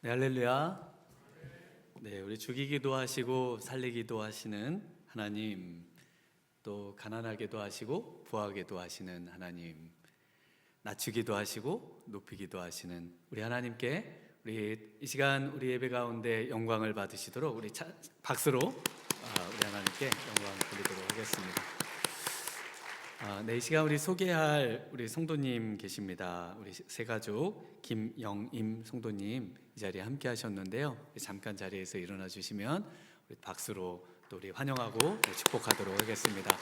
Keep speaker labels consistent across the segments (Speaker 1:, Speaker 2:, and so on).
Speaker 1: 네, 할렐루야. 네, 우리 죽이기도 하시고 살리기도 하시는 하나님, 또 가난하게도 하시고 부하게도 하시는 하나님, 낮추기도 하시고 높이기도 하시는 우리 하나님께 우리 이 시간 우리 예배 가운데 영광을 받으시도록 우리 박수로 우리 하나님께 영광을 드리도록 하겠습니다. 네, 이 시간 우리 소개할 우리 성도님 계십니다. 우리 세 가족 김영임 성도님 이 자리에 함께 하셨는데요. 잠깐 자리에서 일어나 주시면 우리 박수로 또 우리 환영하고 축복하도록 하겠습니다.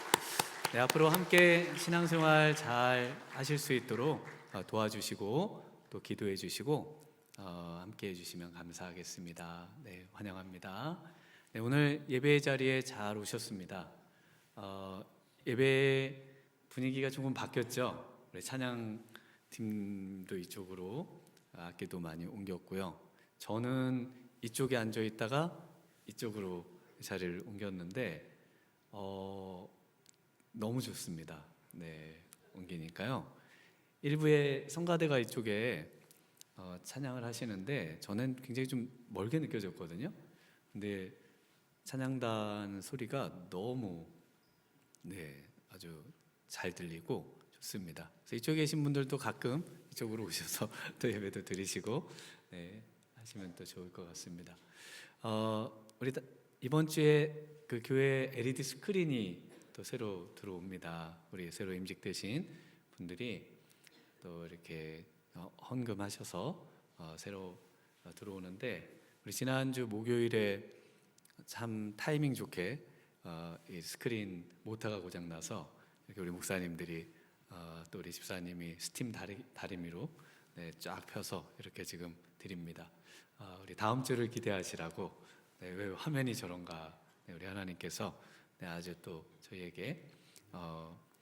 Speaker 1: 네, 앞으로 함께 신앙생활 잘 하실 수 있도록 도와주시고 또 기도해 주시고 함께 해주시면 감사하겠습니다. 네, 환영합니다. 네, 오늘 예배 자리에 잘 오셨습니다. 예배 분위기가 조금 바뀌었죠. 우리 찬양팀도 이쪽으로 악기도 많이 옮겼고요. 저는 이쪽에 앉아 있다가 이쪽으로 자리를 옮겼는데 너무 좋습니다. 네, 옮기니까요. 일부의 성가대가 이쪽에 찬양을 하시는데 저는 굉장히 좀 멀게 느껴졌거든요. 근데 찬양단 소리가 너무 아주 잘 들리고 좋습니다. 그래서 이쪽에 계신 분들도 가끔 이쪽으로 오셔서 또 예배도 드리시고 하시면 또 좋을 것 같습니다. 우리 이번 주에 그 교회 LED 스크린이 또 새로 들어옵니다. 우리 새로 임직되신 분들이 또 이렇게 헌금하셔서 새로 들어오는데 우리 지난주 목요일에 참 타이밍 좋게 이 스크린 모터가 고장 나서 이렇게 우리 목사님들이 또 우리 집사님이 스팀 다리미로 쫙 펴서 이렇게 지금 드립니다. 우리 다음 주를 기대하시라고. 왜 화면이 저런가? 우리 하나님께서 아주 또 저희에게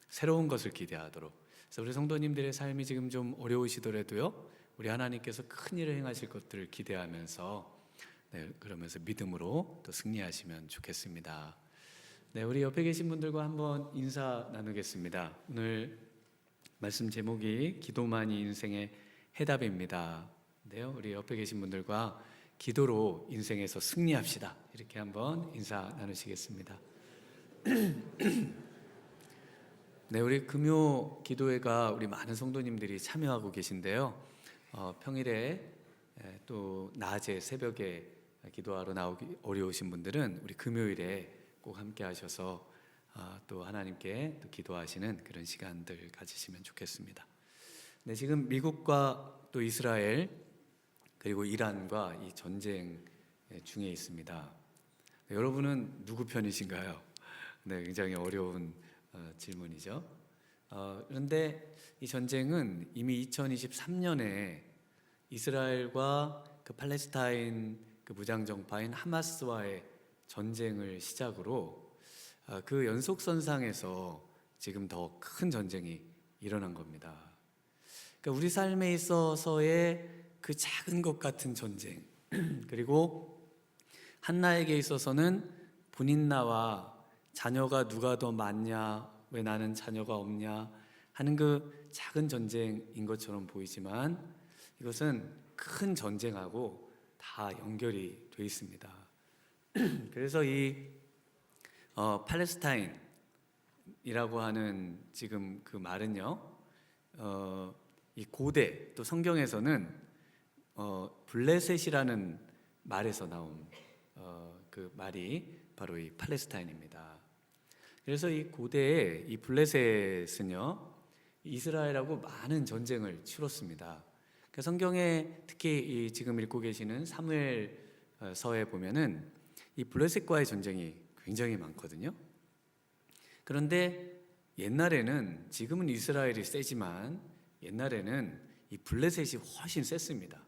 Speaker 1: 새로운 것을 기대하도록. 그래서 우리 성도님들의 삶이 지금 좀 어려우시더라도요, 우리 하나님께서 큰 일을 행하실 것들을 기대하면서 그러면서 믿음으로 또 승리하시면 좋겠습니다. 네, 우리 옆에 계신 분들과 한번 인사 나누겠습니다. 오늘 말씀 제목이 기도만이 인생의 해답입니다. 네요, 우리 옆에 계신 분들과 기도로 인생에서 승리합시다. 이렇게 한번 인사 나누시겠습니다. 네, 우리 금요 기도회가 우리 많은 성도님들이 참여하고 계신데요. 평일에 또 낮에 새벽에 기도하러 나오기 어려우신 분들은 우리 금요일에 꼭 함께 하셔서 또 하나님께 또 기도하시는 그런 시간들 가지시면 좋겠습니다. 네, 지금 미국과 또 이스라엘 그리고 이란과 이 전쟁 중에 있습니다. 네, 여러분은 누구 편이신가요? 네, 굉장히 어려운 질문이죠. 그런데 이 전쟁은 이미 2023년에 이스라엘과 그 팔레스타인 그 무장정파인 하마스와의 전쟁을 시작으로 그 연속선상에서 지금 더 큰 전쟁이 일어난 겁니다. 그러니까 우리 삶에 있어서의 그 작은 것 같은 전쟁, 그리고 한나에게 있어서는 본인나와 자녀가 누가 더 많냐, 왜 나는 자녀가 없냐 하는 그 작은 전쟁인 것처럼 보이지만 이것은 큰 전쟁하고 다 연결이 돼 있습니다. 그래서 이 팔레스타인이라고 하는 지금 그 말은요, 이 고대 또 성경에서는 블레셋이라는 말에서 나온 그 말이 바로 이 팔레스타인입니다. 그래서 이 고대에 이 블레셋은요, 이스라엘하고 많은 전쟁을 치렀습니다. 그러니까 성경에 특히 이 지금 읽고 계시는 사무엘서에 보면은 이 블레셋과의 전쟁이 굉장히 많거든요. 그런데 옛날에는, 지금은 이스라엘이 세지만 옛날에는 이 블레셋이 훨씬 셌습니다.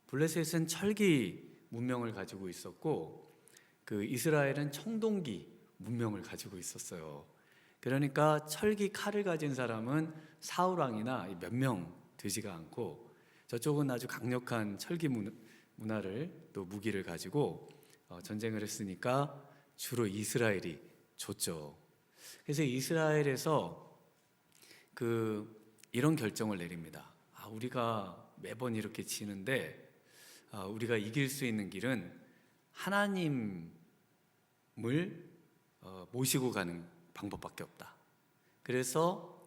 Speaker 1: 블레셋은 철기 문명을 가지고 있었고 그 이스라엘은 청동기 문명을 가지고 있었어요. 그러니까 철기 칼을 가진 사람은 사울왕이나 몇 명 되지가 않고 저쪽은 아주 강력한 철기 문화를 또 무기를 가지고 전쟁을 했으니까 주로 이스라엘이 졌죠. 그래서 이스라엘에서 이런 결정을 내립니다. 우리가 매번 이렇게 지는데 우리가 이길 수 있는 길은 하나님을 모시고 가는 방법밖에 없다. 그래서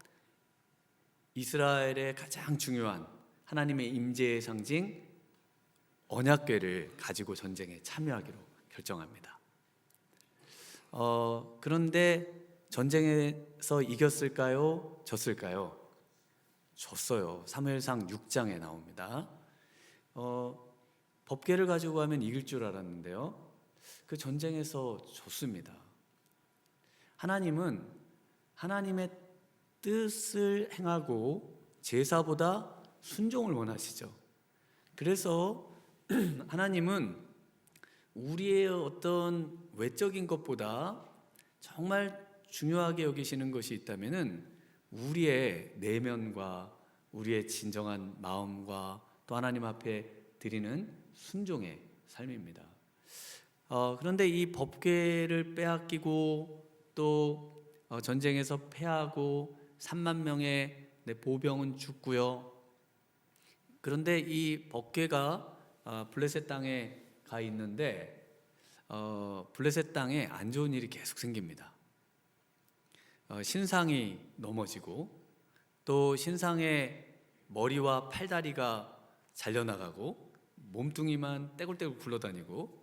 Speaker 1: 이스라엘의 가장 중요한 하나님의 임재의 상징 언약궤를 가지고 전쟁에 참여하기로 결정합니다. 그런데 전쟁에서 이겼을까요? 졌을까요? 졌어요. 사무엘상 6장에 나옵니다. 법궤를 가지고 가면 이길 줄 알았는데요, 그 전쟁에서 졌습니다. 하나님은 하나님의 뜻을 행하고 제사보다 순종을 원하시죠. 그래서 하나님은 우리의 어떤 외적인 것보다 정말 중요하게 여기시는 것이 있다면은 우리의 내면과 우리의 진정한 마음과 또 하나님 앞에 드리는 순종의 삶입니다. 그런데 이 법궤를 빼앗기고 또 전쟁에서 패하고 3만 명의 보병은 죽고요. 그런데 이 법궤가 블레셋 땅에 가 있는데 블레셋 땅에 안 좋은 일이 계속 생깁니다. 신상이 넘어지고 또 신상의 머리와 팔다리가 잘려나가고 몸뚱이만 떼굴떼굴 굴러다니고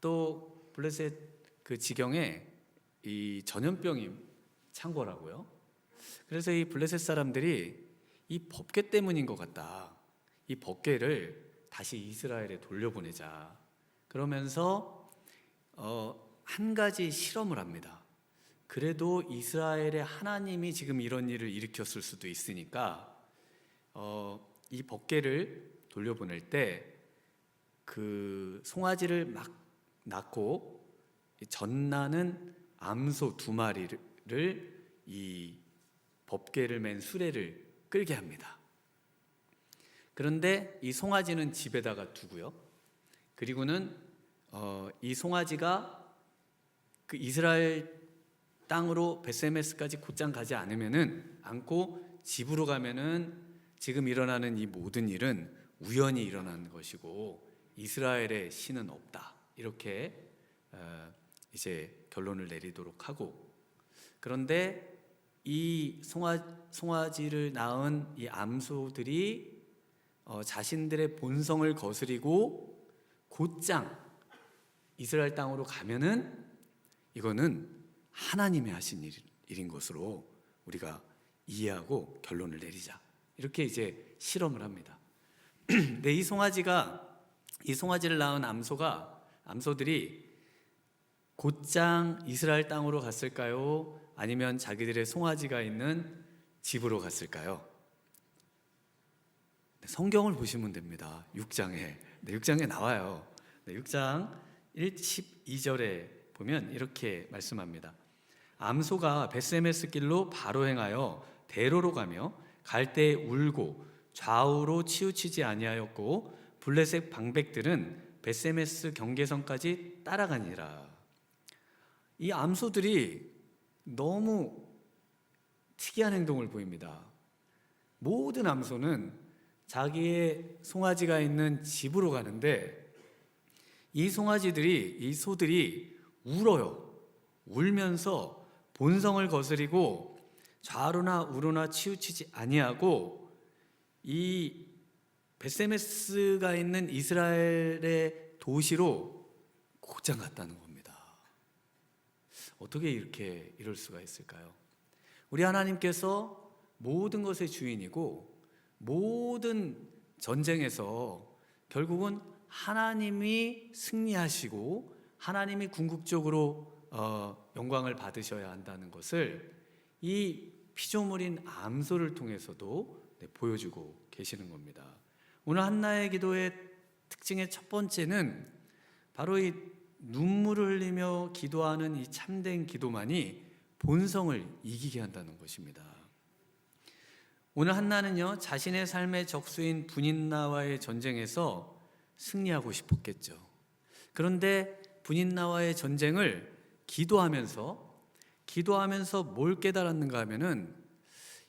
Speaker 1: 또 블레셋 그 지경에 이 전염병이 창궐하고요. 그래서 이 블레셋 사람들이 이 법궤 때문인 것 같다. 이 법궤를 다시 이스라엘에 돌려보내자. 그러면서 한 가지 실험을 합니다. 그래도 이스라엘의 하나님이 지금 이런 일을 일으켰을 수도 있으니까 이 법궤를 돌려보낼 때 그 송아지를 막 낳고 젖나는 암소 2마리를 이 법궤를 맨 수레를 끌게 합니다. 그런데 이 송아지는 집에다가 두고요. 그리고는 이 송아지가 그 이스라엘 땅으로 베스메스까지 곧장 가지 않고 집으로 가면은 지금 일어나는 이 모든 일은 우연히 일어나는 것이고 이스라엘의 신은 없다. 이렇게 이제 결론을 내리도록 하고, 그런데 이 송아지를 낳은 이 암소들이 자신들의 본성을 거스리고 곧장 이스라엘 땅으로 가면은 이거는 하나님이 하신 일인 것으로 우리가 이해하고 결론을 내리자. 이렇게 이제 실험을 합니다. 근데 이 송아지를 낳은 암소들이 곧장 이스라엘 땅으로 갔을까요? 아니면 자기들의 송아지가 있는 집으로 갔을까요? 성경을 보시면 됩니다. 6장에. 6장에 나와요. 6장 12절에 보면 이렇게 말씀합니다. 암소가 베스메스 길로 바로 행하여 대로로 가며 갈 때에 울고 좌우로 치우치지 아니하였고 블레셋 방백들은 베스메스 경계선까지 따라가니라. 이 암소들이 너무 특이한 행동을 보입니다. 모든 암소는 자기의 송아지가 있는 집으로 가는데 이 소들이 울어요. 울면서 본성을 거스리고 좌로나 우로나 치우치지 아니하고 이 베스메스가 있는 이스라엘의 도시로 곧장 갔다는 겁니다. 어떻게 이렇게 이럴 수가 있을까요? 우리 하나님께서 모든 것의 주인이고 모든 전쟁에서 결국은 하나님이 승리하시고 하나님이 궁극적으로 영광을 받으셔야 한다는 것을 이 피조물인 암소를 통해서도 보여주고 계시는 겁니다. 오늘 한나의 기도의 특징의 첫 번째는 바로 이 눈물을 흘리며 기도하는 이 참된 기도만이 본성을 이기게 한다는 것입니다. 오늘 한나는요, 자신의 삶의 적수인 분인나와의 전쟁에서 승리하고 싶었겠죠. 그런데 분인나와의 전쟁을 기도하면서 뭘 깨달았는가 하면은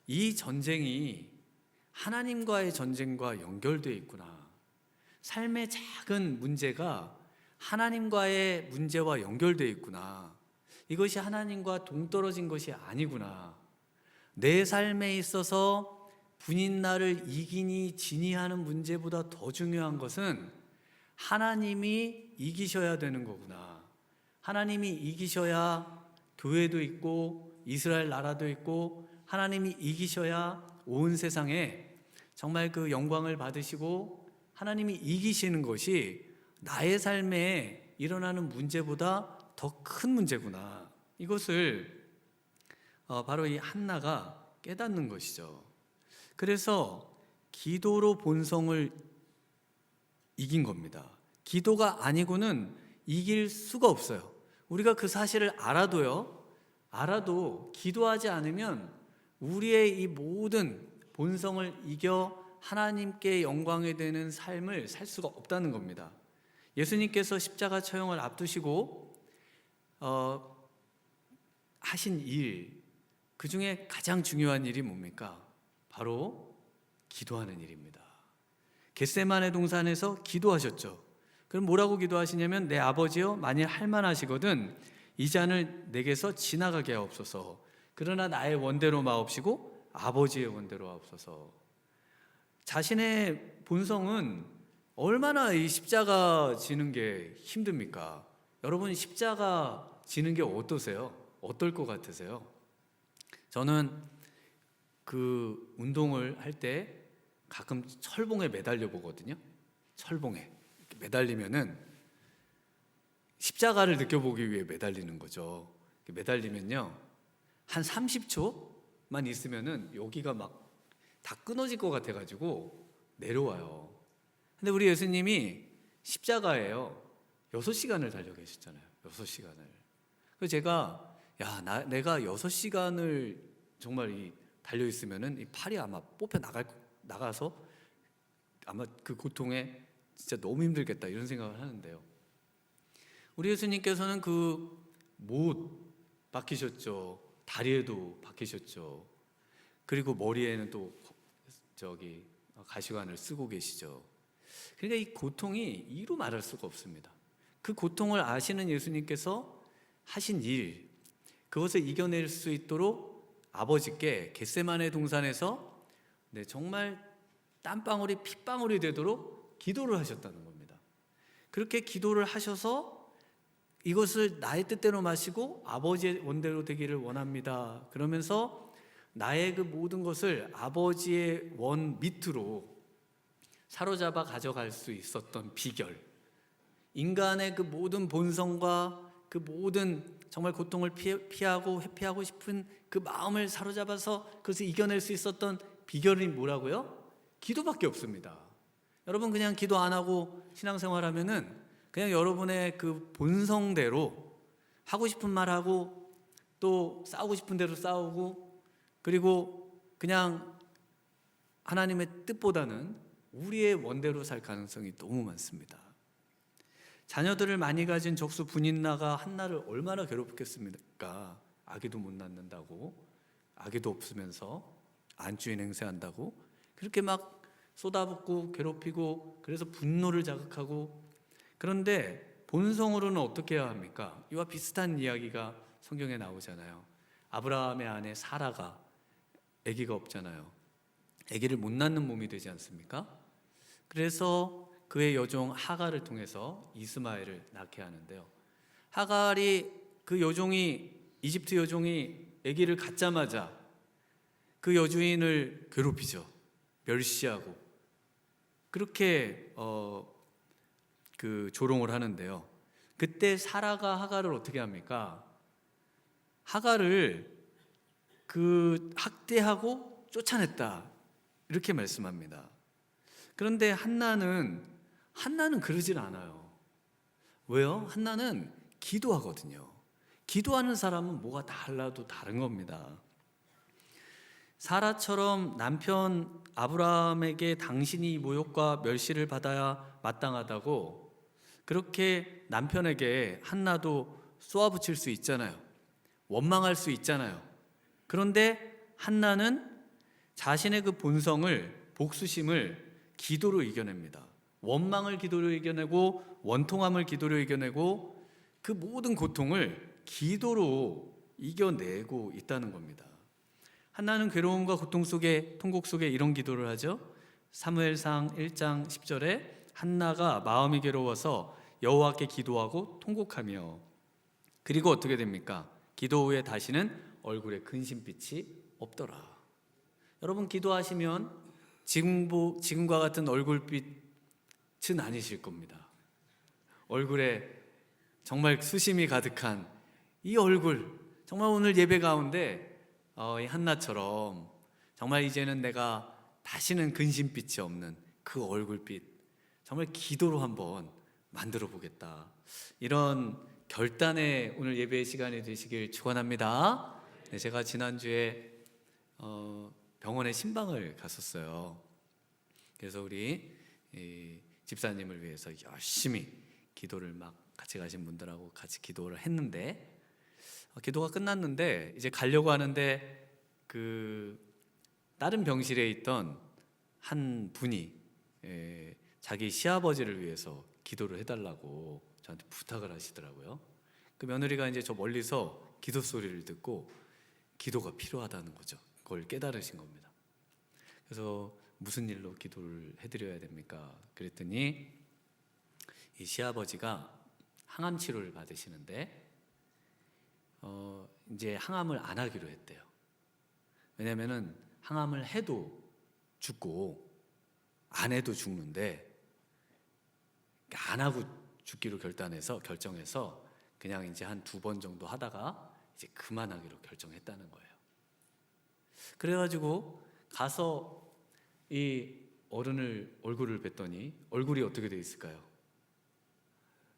Speaker 1: 이 전쟁이 하나님과의 전쟁과 연결되어 있구나. 삶의 작은 문제가 하나님과의 문제와 연결되어 있구나. 이것이 하나님과 동떨어진 것이 아니구나. 내 삶에 있어서 분인나를 이기니 지니 하는 문제보다 더 중요한 것은 하나님이 이기셔야 되는 거구나. 하나님이 이기셔야 교회도 있고 이스라엘 나라도 있고, 하나님이 이기셔야 온 세상에 정말 그 영광을 받으시고, 하나님이 이기시는 것이 나의 삶에 일어나는 문제보다 더 큰 문제구나. 이것을 바로 이 한나가 깨닫는 것이죠. 그래서 기도로 본성을 이긴 겁니다. 기도가 아니고는 이길 수가 없어요. 우리가 그 사실을 알아도 기도하지 않으면 우리의 이 모든 본성을 이겨 하나님께 영광이 되는 삶을 살 수가 없다는 겁니다. 예수님께서 십자가 처형을 앞두시고 하신 일, 그 중에 가장 중요한 일이 뭡니까? 바로 기도하는 일입니다. 겟세마네 동산에서 기도하셨죠. 그럼 뭐라고 기도하시냐면, 내 아버지여, 만일 할만하시거든 이 잔을 내게서 지나가게 하옵소서. 그러나 나의 원대로 마옵시고 아버지의 원대로 하옵소서. 자신의 본성은 얼마나 이 십자가 지는 게 힘듭니까? 여러분, 십자가 지는 게 어떠세요? 어떨 것 같으세요? 저는 그 운동을 할 때 가끔 철봉에 매달려 보거든요. 철봉에 매달리면은 십자가를 느껴보기 위해 매달리는 거죠. 매달리면요, 한 30초만 있으면은 여기가 막 다 끊어질 것 같아가지고 내려와요. 근데 우리 예수님이 십자가에요 6시간을 달려 계셨잖아요. 6시간을. 그래서 제가 내가 6시간을 정말 달려 있으면은 이 팔이 아마 뽑혀 나가서 아마 그 고통에 진짜 너무 힘들겠다, 이런 생각을 하는데요. 우리 예수님께서는 그 못 박히셨죠. 다리에도 박히셨죠. 그리고 머리에는 또 가시관을 쓰고 계시죠. 그러니까 이 고통이 이루 말할 수가 없습니다. 그 고통을 아시는 예수님께서 하신 일, 그것을 이겨낼 수 있도록 아버지께 겟세마네 동산에서 정말 땀방울이 핏방울이 되도록 기도를 하셨다는 겁니다. 그렇게 기도를 하셔서 이것을 나의 뜻대로 마시고 아버지의 원대로 되기를 원합니다. 그러면서 나의 그 모든 것을 아버지의 원 밑으로 사로잡아 가져갈 수 있었던 비결, 인간의 그 모든 본성과 그 모든 정말 고통을 피하고 회피하고 싶은 그 마음을 사로잡아서 그것을 이겨낼 수 있었던 비결이 뭐라고요? 기도밖에 없습니다. 여러분, 그냥 기도 안 하고 신앙생활하면은 그냥 여러분의 그 본성대로 하고 싶은 말 하고, 또 싸우고 싶은 대로 싸우고, 그리고 그냥 하나님의 뜻보다는 우리의 원대로 살 가능성이 너무 많습니다. 자녀들을 많이 가진 적수 분인나가 한나를 얼마나 괴롭혔겠습니까? 아기도 못 낳는다고, 아기도 없으면서 안주인 행세한다고 그렇게 막 쏟아붓고 괴롭히고, 그래서 분노를 자극하고. 그런데 본성으로는 어떻게 해야 합니까? 이와 비슷한 이야기가 성경에 나오잖아요. 아브라함의 아내 사라가 아기가 없잖아요. 아기를 못 낳는 몸이 되지 않습니까? 그래서 그의 여종 하갈을 통해서 이스마엘을 낳게 하는데요. 하갈이, 그 여종이, 이집트 여종이 아기를 갖자마자 그 여주인을 괴롭히죠. 멸시하고 그렇게 조롱을 하는데요. 그때 사라가 하갈을 어떻게 합니까? 하갈을 학대하고 쫓아냈다, 이렇게 말씀합니다. 그런데 한나는 그러질 않아요. 왜요? 한나는 기도하거든요. 기도하는 사람은 뭐가 달라도 다른 겁니다. 사라처럼 남편 아브라함에게 당신이 모욕과 멸시를 받아야 마땅하다고 그렇게 남편에게 한나도 쏘아붙일 수 있잖아요. 원망할 수 있잖아요. 그런데 한나는 자신의 그 본성을, 복수심을 기도로 이겨냅니다. 원망을 기도로 이겨내고 원통함을 기도로 이겨내고 그 모든 고통을 기도로 이겨내고 있다는 겁니다. 한나는 괴로움과 고통 속에, 통곡 속에 이런 기도를 하죠. 사무엘상 1장 10절에 한나가 마음이 괴로워서 여호와께 기도하고 통곡하며, 그리고 어떻게 됩니까? 기도 후에 다시는 얼굴에 근심빛이 없더라. 여러분, 기도하시면 지금과 같은 얼굴빛은 아니실 겁니다. 얼굴에 정말 수심이 가득한 이 얼굴, 정말 오늘 예배 가운데 이 한나처럼 정말 이제는 내가 다시는 근심빛이 없는 그 얼굴빛, 정말 기도로 한번 만들어 보겠다, 이런 결단의 오늘 예배의 시간이 되시길 축원합니다. 네, 제가 지난주에 병원에 신방을 갔었어요. 그래서 우리 집사님을 위해서 열심히 기도를 막 같이 가신 분들하고 같이 기도를 했는데, 기도가 끝났는데 이제 가려고 하는데 그 다른 병실에 있던 한 분이 자기 시아버지를 위해서 기도를 해달라고 저한테 부탁을 하시더라고요. 그 며느리가 이제 저 멀리서 기도 소리를 듣고 기도가 필요하다는 거죠. 그걸 깨달으신 겁니다. 그래서 무슨 일로 기도를 해드려야 됩니까? 그랬더니 이 시아버지가 항암 치료를 받으시는데 이제 항암을 안 하기로 했대요. 왜냐면은 항암을 해도 죽고 안 해도 죽는데, 안 하고 죽기로 결정해서 그냥 이제 한 2번 정도 하다가 이제 그만하기로 결정했다는 거예요. 그래가지고 가서 이 어른을 얼굴을 뵀더니 얼굴이 어떻게 되어 있을까요?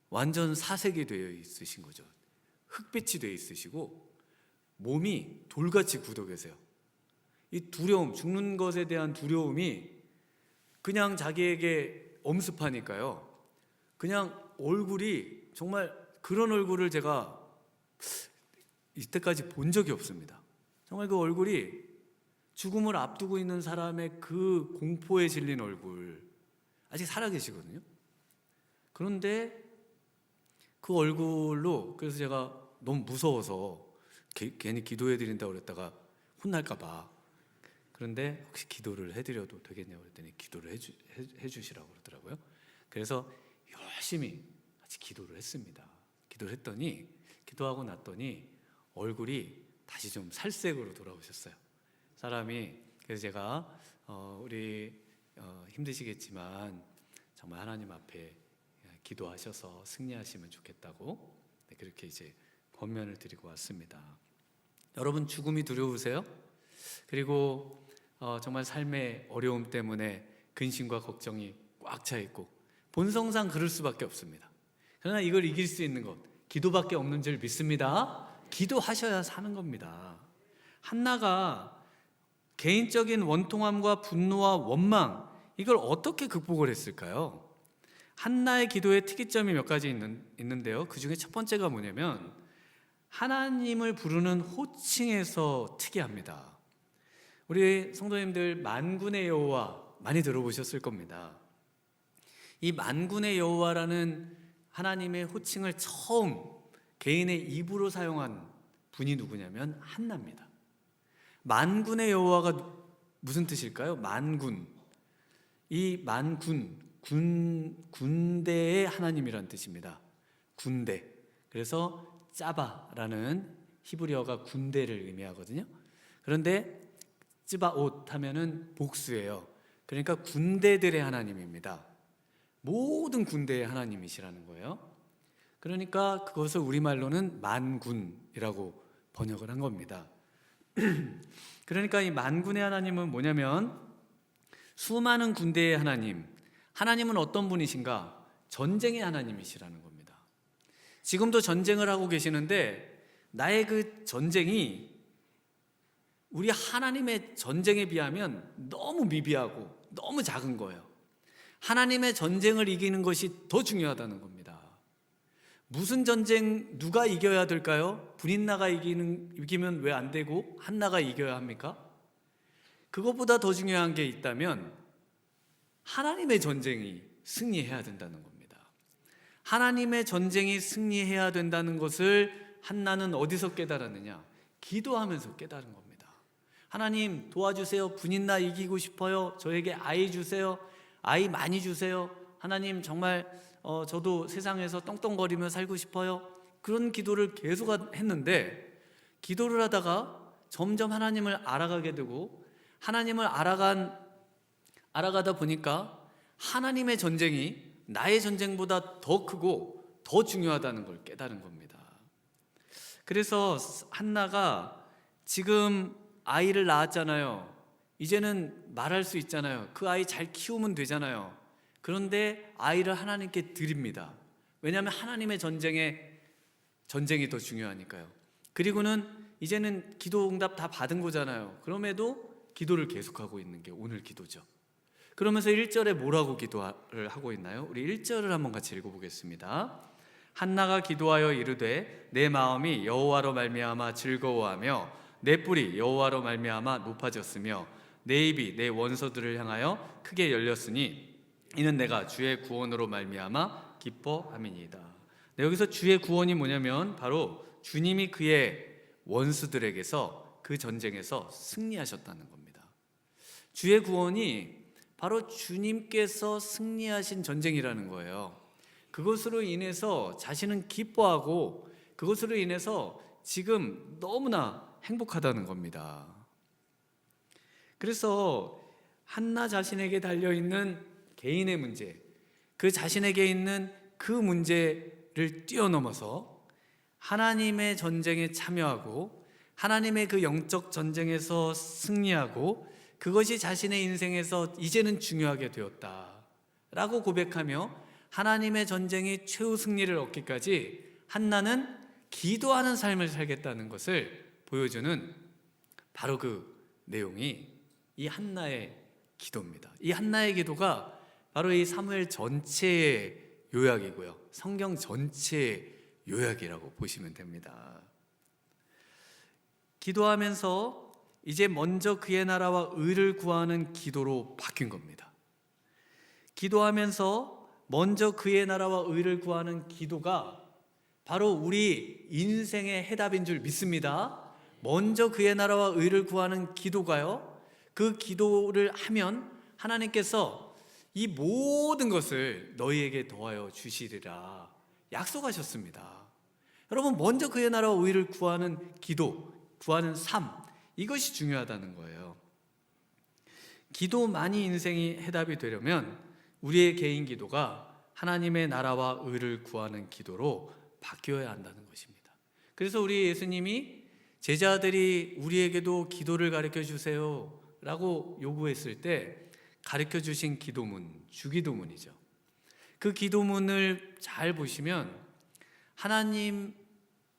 Speaker 1: 완전 사색이 되어 있으신 거죠. 흑빛이 되어 있으시고 몸이 돌같이 굳어 계세요. 이 두려움, 죽는 것에 대한 두려움이 그냥 자기에게 엄습하니까요, 그냥 얼굴이, 정말 그런 얼굴을 제가 이때까지 본 적이 없습니다. 정말 그 얼굴이 죽음을 앞두고 있는 사람의 그 공포에 질린 얼굴, 아직 살아계시거든요. 그런데 그 얼굴로, 그래서 제가 너무 무서워서 괜히 기도해드린다고 그랬다가 혼날까 봐, 그런데 혹시 기도를 해드려도 되겠냐고 그랬더니 기도를 해주시라고 그러더라고요. 그래서 열심히 같이 기도를 했습니다. 기도를 했더니, 기도하고 났더니 얼굴이 다시 좀 살색으로 돌아오셨어요, 사람이. 그래서 제가 우리 힘드시겠지만 정말 하나님 앞에 기도하셔서 승리하시면 좋겠다고, 네, 그렇게 이제 권면을 드리고 왔습니다. 여러분, 죽음이 두려우세요? 그리고 정말 삶의 어려움 때문에 근심과 걱정이 꽉 차 있고 본성상 그럴 수밖에 없습니다. 그러나 이걸 이길 수 있는 것, 기도밖에 없는 줄 믿습니다. 기도하셔야 사는 겁니다. 한나가 개인적인 원통함과 분노와 원망, 이걸 어떻게 극복을 했을까요? 한나의 기도의 특이점이 몇 가지 있는데요. 그 중에 첫 번째가 뭐냐면 하나님을 부르는 호칭에서 특이합니다. 우리 성도님들 만군의 여호와 많이 들어보셨을 겁니다. 이 만군의 여호와라는 하나님의 호칭을 처음 개인의 입으로 사용한 분이 누구냐면 한나입니다. 만군의 여호와가 무슨 뜻일까요? 만군. 이 만군, 군대의 하나님이란 뜻입니다. 군대. 그래서 짜바라는 히브리어가 군대를 의미하거든요. 그런데 찌바옷 하면은 복수예요. 그러니까 군대들의 하나님입니다. 모든 군대의 하나님이시라는 거예요. 그러니까 그것을 우리말로는 만군이라고 번역을 한 겁니다. 그러니까 이 만군의 하나님은 뭐냐면 수많은 군대의 하나님, 하나님은 어떤 분이신가? 전쟁의 하나님이시라는 겁니다. 지금도 전쟁을 하고 계시는데 나의 그 전쟁이 우리 하나님의 전쟁에 비하면 너무 미비하고 너무 작은 거예요. 하나님의 전쟁을 이기는 것이 더 중요하다는 겁니다. 무슨 전쟁 누가 이겨야 될까요? 브린나가 이기면 왜 안 되고 한나가 이겨야 합니까? 그것보다 더 중요한 게 있다면 하나님의 전쟁이 승리해야 된다는 겁니다. 하나님의 전쟁이 승리해야 된다는 것을 한나는 어디서 깨달았느냐? 기도하면서 깨달은 겁니다. 하나님 도와주세요. 분인나 이기고 싶어요. 저에게 아이 주세요. 아이 많이 주세요. 하나님 정말 저도 세상에서 떵떵거리며 살고 싶어요. 그런 기도를 계속 했는데, 기도를 하다가 점점 하나님을 알아가게 되고, 하나님을 알아가다 보니까 하나님의 전쟁이 나의 전쟁보다 더 크고 더 중요하다는 걸 깨달은 겁니다. 그래서 한나가 지금 아이를 낳았잖아요. 이제는 말할 수 있잖아요. 그 아이 잘 키우면 되잖아요. 그런데 아이를 하나님께 드립니다. 왜냐하면 하나님의 전쟁이 더 중요하니까요. 그리고는 이제는 기도 응답 다 받은 거잖아요. 그럼에도 기도를 계속하고 있는 게 오늘 기도죠. 그러면서 1절에 뭐라고 기도를 하고 있나요? 우리 1절을 한번 같이 읽어보겠습니다. 한나가 기도하여 이르되 내 마음이 여호와로 말미암아 즐거워하며 내 뿔이 여호와로 말미암아 높아졌으며 내 입이 내 원수들을 향하여 크게 열렸으니 이는 내가 주의 구원으로 말미암아 기뻐함이니이다. 네, 여기서 주의 구원이 뭐냐면 바로 주님이 그의 원수들에게서 그 전쟁에서 승리하셨다는 겁니다. 주의 구원이 바로 주님께서 승리하신 전쟁이라는 거예요. 그것으로 인해서 자신은 기뻐하고 그것으로 인해서 지금 너무나 행복하다는 겁니다. 그래서 한나 자신에게 달려있는 개인의 문제, 그 자신에게 있는 그 문제를 뛰어넘어서 하나님의 전쟁에 참여하고 하나님의 그 영적 전쟁에서 승리하고 그것이 자신의 인생에서 이제는 중요하게 되었다라고 고백하며 하나님의 전쟁이 최후 승리를 얻기까지 한나는 기도하는 삶을 살겠다는 것을 보여주는 바로 그 내용이 이 한나의 기도입니다. 이 한나의 기도가 바로 이 사무엘 전체의 요약이고요. 성경 전체의 요약이라고 보시면 됩니다. 기도하면서 이제 먼저 그의 나라와 의를 구하는 기도로 바뀐 겁니다. 기도하면서 먼저 그의 나라와 의를 구하는 기도가 바로 우리 인생의 해답인 줄 믿습니다. 먼저 그의 나라와 의를 구하는 기도가요, 그 기도를 하면 하나님께서 이 모든 것을 너희에게 더하여 주시리라 약속하셨습니다. 여러분, 먼저 그의 나라와 의를 구하는 기도, 구하는 삶, 이것이 중요하다는 거예요. 기도만이 인생이 해답이 되려면 우리의 개인 기도가 하나님의 나라와 의를 구하는 기도로 바뀌어야 한다는 것입니다. 그래서 우리 예수님이 제자들이 우리에게도 기도를 가르쳐 주세요 라고 요구했을 때 가르쳐 주신 기도문, 주기도문이죠. 그 기도문을 잘 보시면 하나님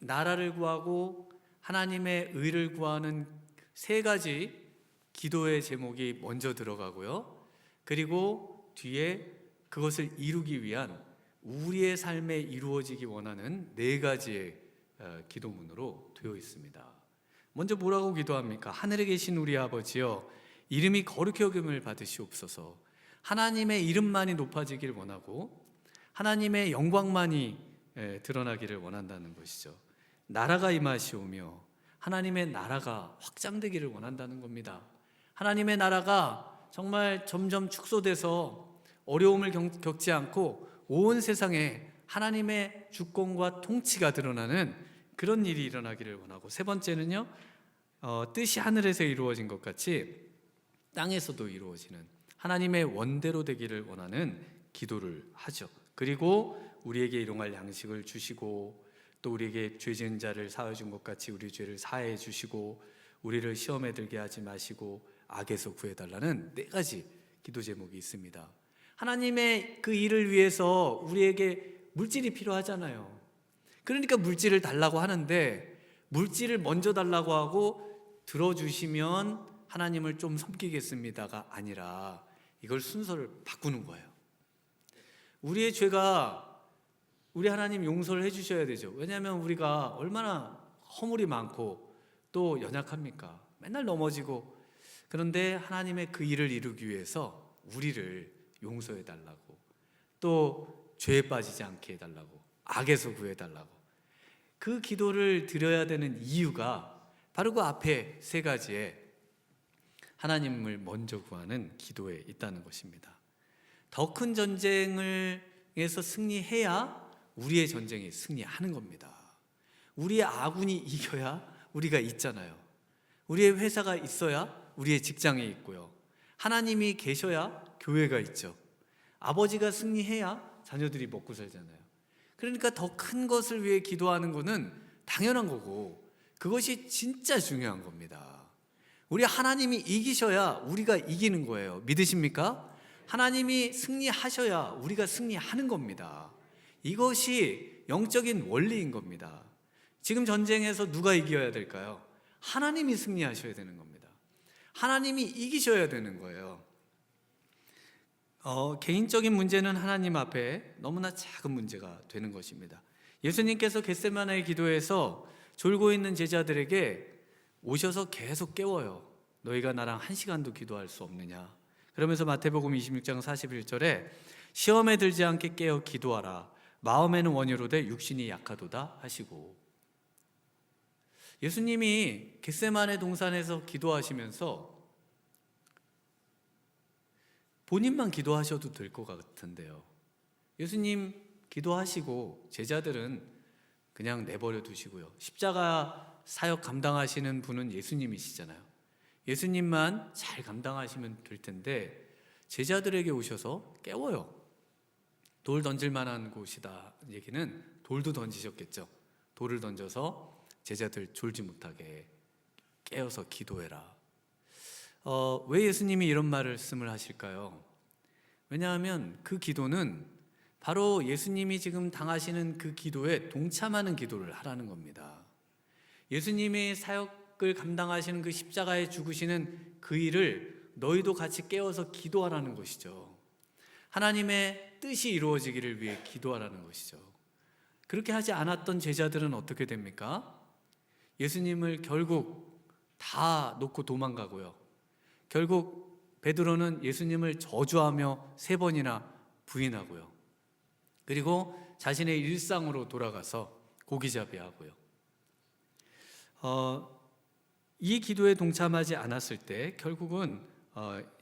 Speaker 1: 나라를 구하고 하나님의 의를 구하는 세 가지 기도의 제목이 먼저 들어가고요. 그리고 뒤에 그것을 이루기 위한 우리의 삶에 이루어지기 원하는 네 가지의 기도문으로 되어 있습니다. 먼저 뭐라고 기도합니까? 하늘에 계신 우리 아버지여, 이름이 거룩히 여김을 받으시옵소서. 하나님의 이름만이 높아지기를 원하고 하나님의 영광만이 드러나기를 원한다는 것이죠. 나라가 임하시오며 하나님의 나라가 확장되기를 원한다는 겁니다. 하나님의 나라가 정말 점점 축소돼서 어려움을 겪지 않고 온 세상에 하나님의 주권과 통치가 드러나는 그런 일이 일어나기를 원하고, 세 번째는요, 뜻이 하늘에서 이루어진 것 같이 땅에서도 이루어지는 하나님의 원대로 되기를 원하는 기도를 하죠. 그리고 우리에게 일용할 양식을 주시고 또 우리에게 죄 지은 자를 사하여 준 것 같이 우리 죄를 사해 주시고 우리를 시험에 들게 하지 마시고 악에서 구해달라는 네 가지 기도 제목이 있습니다. 하나님의 그 일을 위해서 우리에게 물질이 필요하잖아요. 그러니까 물질을 달라고 하는데, 물질을 먼저 달라고 하고 들어주시면 하나님을 좀 섬기겠습니다가 아니라 이걸 순서를 바꾸는 거예요. 우리의 죄가 우리 하나님 용서를 해주셔야 되죠. 왜냐하면 우리가 얼마나 허물이 많고 또 연약합니까? 맨날 넘어지고. 그런데 하나님의 그 일을 이루기 위해서 우리를 용서해 달라고, 또 죄에 빠지지 않게 해달라고, 악에서 구해달라고. 그 기도를 드려야 되는 이유가 바로 그 앞에 세 가지에 하나님을 먼저 구하는 기도에 있다는 것입니다. 더 큰 전쟁에서 승리해야 우리의 전쟁에 승리하는 겁니다. 우리의 아군이 이겨야 우리가 있잖아요. 우리의 회사가 있어야 우리의 직장이 있고요. 하나님이 계셔야 교회가 있죠. 아버지가 승리해야 자녀들이 먹고 살잖아요. 그러니까 더 큰 것을 위해 기도하는 것은 당연한 거고, 그것이 진짜 중요한 겁니다. 우리 하나님이 이기셔야 우리가 이기는 거예요. 믿으십니까? 하나님이 승리하셔야 우리가 승리하는 겁니다. 이것이 영적인 원리인 겁니다. 지금 전쟁에서 누가 이겨야 될까요? 하나님이 승리하셔야 되는 겁니다. 하나님이 이기셔야 되는 거예요. 개인적인 문제는 하나님 앞에 너무나 작은 문제가 되는 것입니다. 예수님께서 겟세마네의 기도에서 졸고 있는 제자들에게 오셔서 계속 깨워요. 너희가 나랑 1시간도 기도할 수 없느냐. 그러면서 마태복음 26장 41절에 시험에 들지 않게 깨어 기도하라. 마음에는 원이로되 육신이 약하도다 하시고, 예수님이 겟세마네 동산에서 기도하시면서 본인만 기도하셔도 될 것 같은데요. 예수님 기도하시고 제자들은 그냥 내버려 두시고요. 십자가 사역 감당하시는 분은 예수님이시잖아요. 예수님만 잘 감당하시면 될 텐데 제자들에게 오셔서 깨워요. 돌 던질 만한 곳이다 얘기는 돌도 던지셨겠죠. 돌을 던져서 제자들 졸지 못하게 깨어서 기도해라. 왜 예수님이 이런 말씀을 하실까요? 왜냐하면 그 기도는 바로 예수님이 지금 당하시는 그 기도에 동참하는 기도를 하라는 겁니다. 예수님의 사역을 감당하시는 그 십자가에 죽으시는 그 일을 너희도 같이 깨어서 기도하라는 것이죠. 하나님의 뜻이 이루어지기를 위해 기도하라는 것이죠. 그렇게 하지 않았던 제자들은 어떻게 됩니까? 예수님을 결국 다 놓고 도망가고요. 결국 베드로는 예수님을 저주하며 3번이나 부인하고요. 그리고 자신의 일상으로 돌아가서 고기잡이하고요. 이 기도에 동참하지 않았을 때 결국은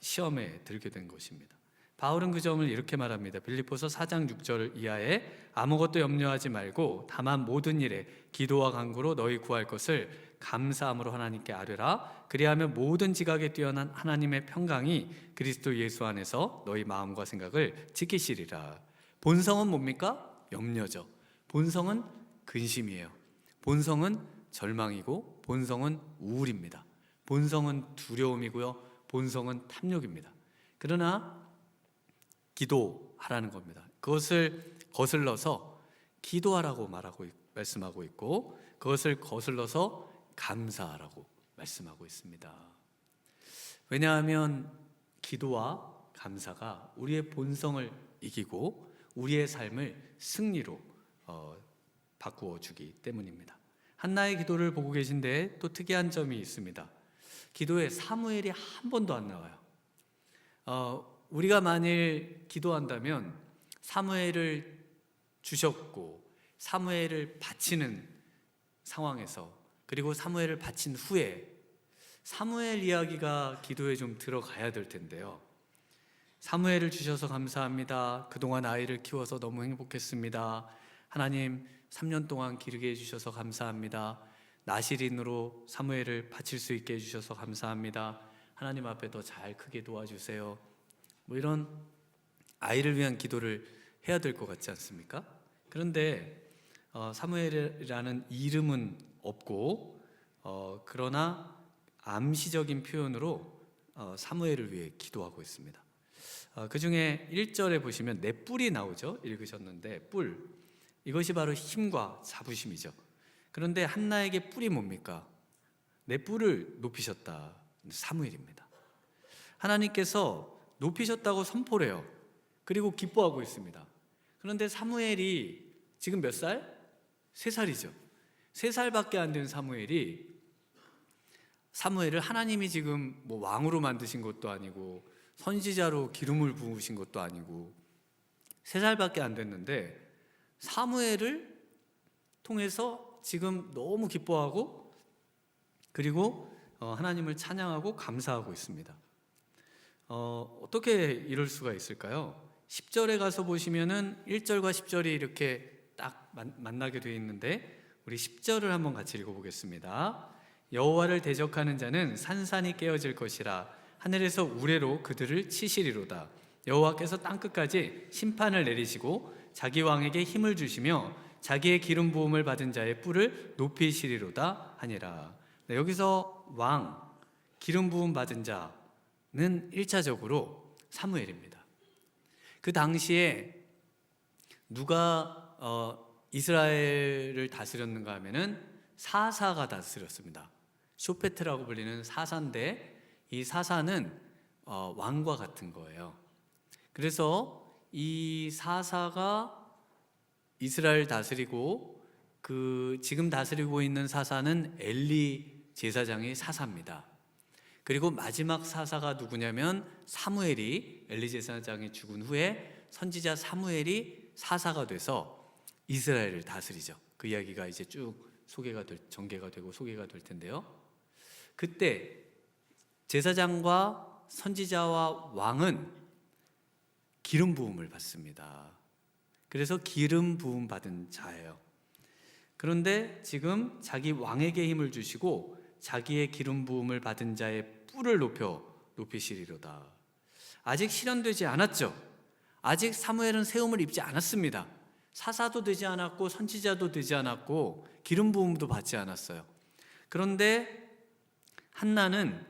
Speaker 1: 시험에 들게 된 것입니다. 바울은 그 점을 이렇게 말합니다. 빌립보서 4장 6절 이하에 아무것도 염려하지 말고 다만 모든 일에 기도와 간구로 너희 구할 것을 감사함으로 하나님께 아뢰라. 그리하면 모든 지각에 뛰어난 하나님의 평강이 그리스도 예수 안에서 너희 마음과 생각을 지키시리라. 본성은 뭡니까? 염려죠. 본성은 근심이에요. 본성은 절망이고 본성은 우울입니다. 본성은 두려움이고요. 본성은 탐욕입니다. 그러나 기도하라는 겁니다. 그것을 거슬러서 기도하라고 말씀하고 있고, 그것을 거슬러서 감사하라고 말씀하고 있습니다. 왜냐하면 기도와 감사가 우리의 본성을 이기고 우리의 삶을 승리로 바꾸어 주기 때문입니다. 한나의 기도를 보고 계신데 또 특이한 점이 있습니다. 기도에 사무엘이 한 번도 안 나와요. 우리가 만일 기도한다면 사무엘을 주셨고 사무엘을 바치는 상황에서, 그리고 사무엘을 바친 후에 사무엘 이야기가 기도에 좀 들어가야 될 텐데요. 사무엘을 주셔서 감사합니다. 그동안 아이를 키워서 너무 행복했습니다. 하나님 3년 동안 기르게 해주셔서 감사합니다. 나실인으로 사무엘을 바칠 수 있게 해주셔서 감사합니다. 하나님 앞에 더 잘 크게 도와주세요. 뭐 이런 아이를 위한 기도를 해야 될 것 같지 않습니까? 그런데 사무엘이라는 이름은 없고 그러나 암시적인 표현으로 사무엘을 위해 기도하고 있습니다. 그 중에 1절에 보시면 내 뿔이 나오죠. 읽으셨는데 뿔, 이것이 바로 힘과 자부심이죠. 그런데 한나에게 뿔이 뭡니까? 내 뿔을 높이셨다. 사무엘입니다. 하나님께서 높이셨다고 선포를 해요. 그리고 기뻐하고 있습니다. 그런데 사무엘이 지금 몇 살? 3살이죠. 3살밖에 안 된 사무엘을 하나님이 지금 뭐 왕으로 만드신 것도 아니고 선지자로 기름을 부으신 것도 아니고 3살밖에 안 됐는데 사무엘을 통해서 지금 너무 기뻐하고 그리고 하나님을 찬양하고 감사하고 있습니다. 어떻게 이럴 수가 있을까요? 10절에 가서 보시면은 1절과 10절이 이렇게 딱 만나게 되어 있는데 우리 10절을 한번 같이 읽어보겠습니다. 여호와를 대적하는 자는 산산이 깨어질 것이라 하늘에서 우레로 그들을 치시리로다. 여호와께서 땅끝까지 심판을 내리시고 자기 왕에게 힘을 주시며 자기의 기름 부음을 받은 자의 뿔을 높이시리로다 하니라. 네, 여기서 왕, 기름 부음 받은 자는 1차적으로 사무엘입니다. 그 당시에 누가 이스라엘을 다스렸는가 하면은 사사가 다스렸습니다. 쇼페트라고 불리는 사사인데 이 사사는 왕과 같은 거예요. 그래서 이 사사가 이스라엘 다스리고 지금 다스리고 있는 사사는 엘리 제사장의 사사입니다. 그리고 마지막 사사가 누구냐면 사무엘이 엘리 제사장이 죽은 후에 선지자 사무엘이 사사가 돼서 이스라엘을 다스리죠. 그 이야기가 이제 쭉 전개가 되고 소개가 될 텐데요. 그때 제사장과 선지자와 왕은 기름 부음을 받습니다. 그래서 기름 부음 받은 자예요. 그런데 지금 자기 왕에게 힘을 주시고 자기의 기름 부음을 받은 자의 뿔을 높이시리로다. 아직 실현되지 않았죠. 아직 사무엘은 새 옷을 입지 않았습니다. 사사도 되지 않았고 선지자도 되지 않았고 기름 부음도 받지 않았어요. 그런데 한나는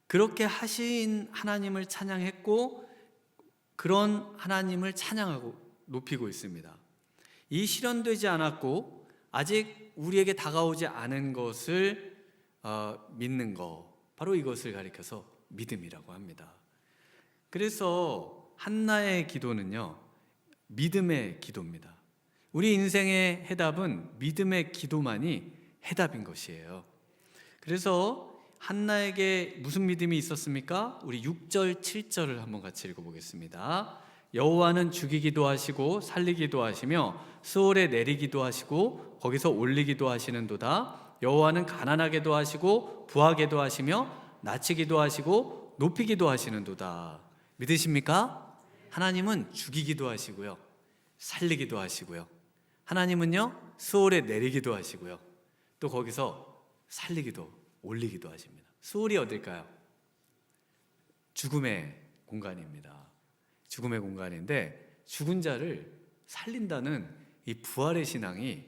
Speaker 1: 그렇게 하신 하나님을 찬양했고 그런 하나님을 찬양하고 높이고 있습니다. 이 실현되지 않았고 아직 우리에게 다가오지 않은 것을 믿는 거, 바로 이것을 가리켜서 믿음이라고 합니다. 그래서 한나의 기도는요, 믿음의 기도입니다. 우리 인생의 해답은 믿음의 기도만이 해답인 것이에요. 그래서 한나에게 무슨 믿음이 있었습니까? 우리 6절, 7절을 한번 같이 읽어보겠습니다. 여호와는 죽이기도 하시고 살리기도 하시며 스올에 내리기도 하시고 거기서 올리기도 하시는도다. 여호와는 가난하게도 하시고 부하게도 하시며 낮추기도 하시고 높이기도 하시는도다. 믿으십니까? 하나님은 죽이기도 하시고요, 살리기도 하시고요, 하나님은요 스올에 내리기도 하시고요, 또 거기서 살리기도 올리기도 하십니다. 스올이 어딜까요? 죽음의 공간입니다. 죽음의 공간인데 죽은 자를 살린다는 이 부활의 신앙이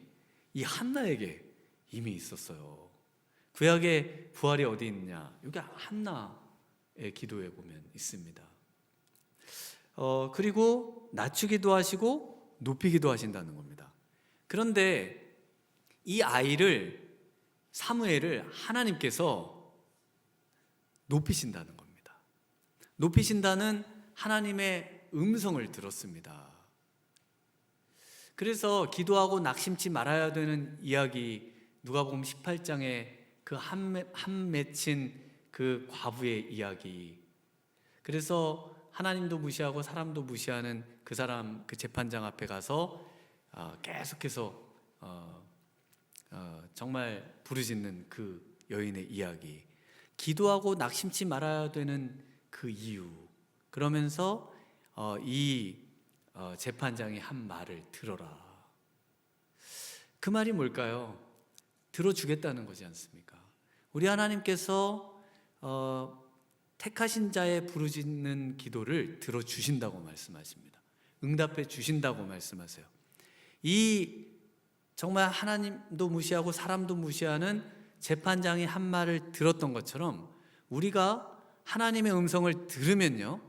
Speaker 1: 이 한나에게 이미 있었어요. 구약의 부활이 어디 있느냐? 여기 한나의 기도에 보면 있습니다. 그리고 낮추기도 하시고 높이기도 하신다는 겁니다. 그런데 이 아이를, 사무엘을 하나님께서 높이신다는 겁니다. 높이신다는 하나님의 음성을 들었습니다. 그래서 기도하고 낙심치 말아야 되는 이야기, 누가복음 18장에 그 한 맺힌 그 과부의 이야기, 그래서 하나님도 무시하고 사람도 무시하는 그 사람, 그 재판장 앞에 가서 계속해서 정말 부르짖는 그 여인의 이야기, 기도하고 낙심치 말아야 되는 그 이유, 그러면서 이 재판장이 한 말을 들어라. 그 말이 뭘까요? 들어주겠다는 거지 않습니까? 우리 하나님께서 택하신 자의 부르짖는 기도를 들어주신다고 말씀하십니다. 응답해 주신다고 말씀하세요. 이 정말 하나님도 무시하고 사람도 무시하는 재판장이 한 말을 들었던 것처럼 우리가 하나님의 음성을 들으면요,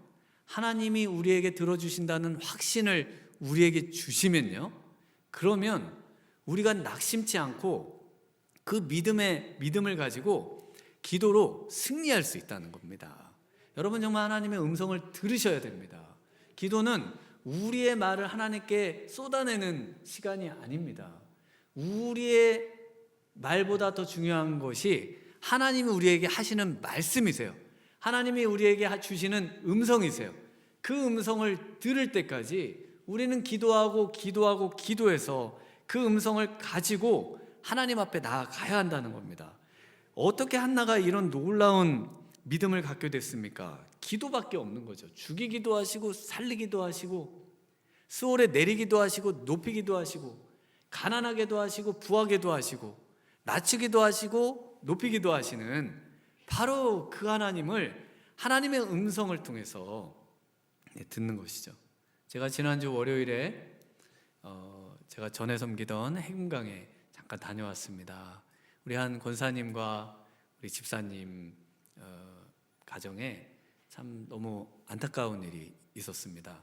Speaker 1: 하나님이 우리에게 들어주신다는 확신을 우리에게 주시면요, 그러면 우리가 낙심치 않고 그 믿음을 가지고 기도로 승리할 수 있다는 겁니다. 여러분, 정말 하나님의 음성을 들으셔야 됩니다. 기도는 우리의 말을 하나님께 쏟아내는 시간이 아닙니다. 우리의 말보다 더 중요한 것이 하나님이 우리에게 하시는 말씀이세요. 하나님이 우리에게 주시는 음성이세요. 그 음성을 들을 때까지 우리는 기도해서 그 음성을 가지고 하나님 앞에 나아가야 한다는 겁니다. 어떻게 한나가 이런 놀라운 믿음을 갖게 됐습니까? 기도밖에 없는 거죠. 죽이기도 하시고 살리기도 하시고 스올에 내리기도 하시고 높이기도 하시고 가난하게도 하시고 부하게도 하시고 낮추기도 하시고 높이기도 하시는 바로 그 하나님을, 하나님의 음성을 통해서 듣는 것이죠. 제가 지난주 월요일에 제가 전에 섬기던 해금강에 잠깐 다녀왔습니다. 우리 한 권사님과 우리 집사님 가정에 참 너무 안타까운 일이 있었습니다.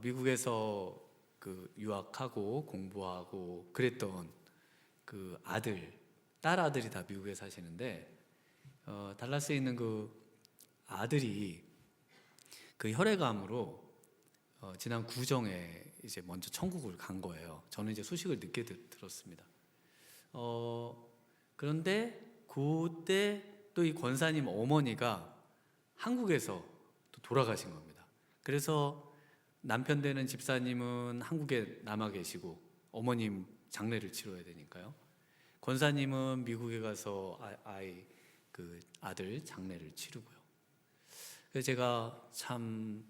Speaker 1: 미국에서 그 유학하고 공부하고 그랬던 그 딸 아들이 다 미국에 사시는데 달라스에 있는 그 아들이 그 혈액암으로 지난 구정에 이제 먼저 천국을 간 거예요. 저는 이제 소식을 늦게 들었습니다. 그런데 그때 또 이 권사님 어머니가 한국에서 또 돌아가신 겁니다. 그래서 남편 되는 집사님은 한국에 남아 계시고 어머님 장례를 치러야 되니까요. 권사님은 미국에 가서 그 아들 장례를 치르고요. 그래서 제가 참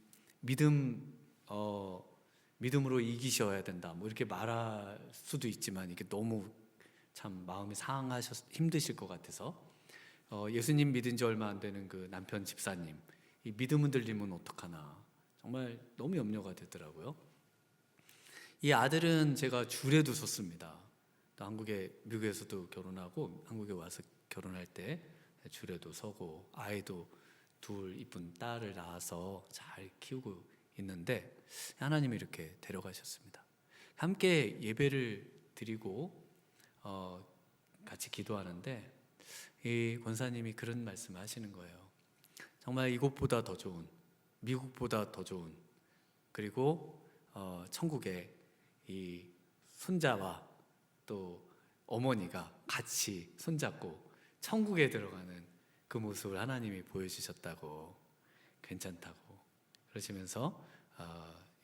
Speaker 1: 믿음으로 이기셔야 된다 뭐 이렇게 말할 수도 있지만 이게 너무 참 마음이 힘드실 것 같아서 예수님 믿은 지 얼마 안 되는 그 남편 집사님, 이 믿음 흔들리면 어떡하나 정말 너무 염려가 되더라고요. 이 아들은 제가 줄에 두었습니다. 또 미국에서도 결혼하고 한국에 와서 결혼할 때 줄에도 서고 아이도 둘 이쁜 딸을 낳아서 잘 키우고 있는데 하나님이 이렇게 데려가셨습니다. 함께 예배를 드리고 같이 기도하는데 이 권사님이 그런 말씀을 하시는 거예요. 정말 이곳보다 더 좋은, 미국보다 더 좋은, 그리고 천국에 이 손자와 또 어머니가 같이 손잡고 천국에 들어가는 그 모습을 하나님이 보여주셨다고, 괜찮다고 그러시면서